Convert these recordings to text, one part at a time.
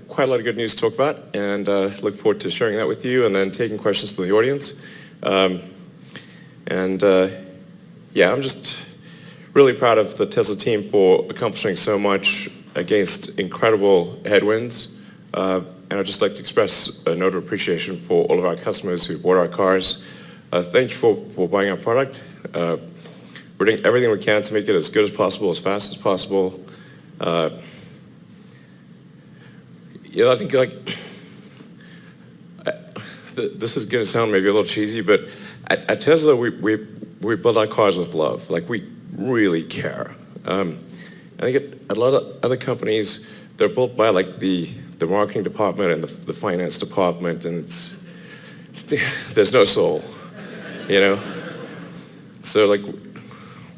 quite a lot of good news to talk about, and look forward to sharing that with you and then taking questions from the audience. Yeah, I'm just really proud of the Tesla team for accomplishing so much against incredible headwinds. And I'd just like to express a note of appreciation for all of our customers who bought our cars. Thank you for buying our product. We're doing everything we can to make it as good as possible, as fast as possible. I think this is going to sound maybe a little cheesy, but at Tesla we build our cars with love. Like, we really care. I think at a lot of other companies, they're built by like the marketing department and the finance department, and there's no soul, you know. So like,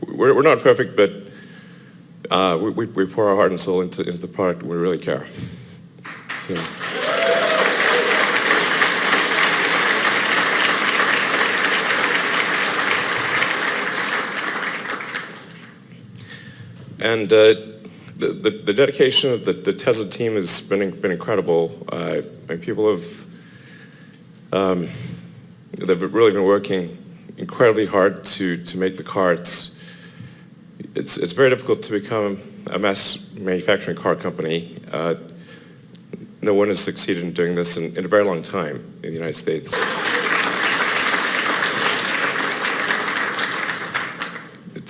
we're not perfect, but we pour our heart and soul into the product, and we really care. So. And the dedication of the Tesla team has been incredible. And people they've really been working incredibly hard to make the car. It's very difficult to become a mass manufacturing car company. No one has succeeded in doing this in a very long time in the United States.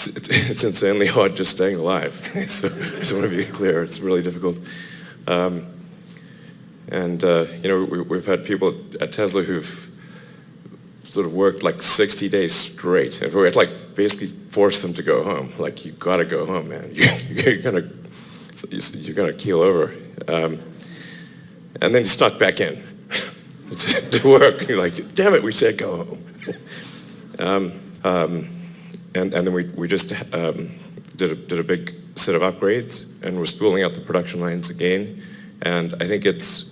It's insanely hard just staying alive. So I just want to be clear, it's really difficult. We've had people at Tesla who've sort of worked like 60 days straight, and we had like basically forced them to go home. Like, you gotta go home, man. You're gonna keel over. And then snuck back in to work. You're like, damn it, we said go home. And then we just did a big set of upgrades, and we're spooling out the production lines again. And I think it's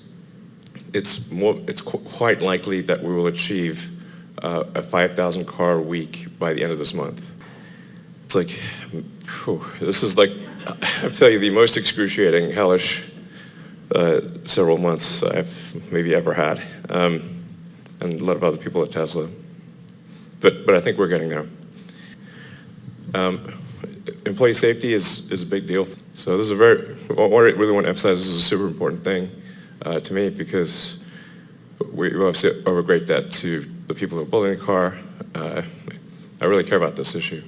quite likely that we will achieve a 5,000 car week by the end of this month. It's like, whew, this is like, I'll tell you, the most excruciating, hellish several months I've maybe ever had, and a lot of other people at Tesla. But I think we're getting there. Employee safety is a big deal. So this is what I really want to emphasize, this is a super important thing to me, because we obviously owe a great debt to the people who are building the car. I really care about this issue.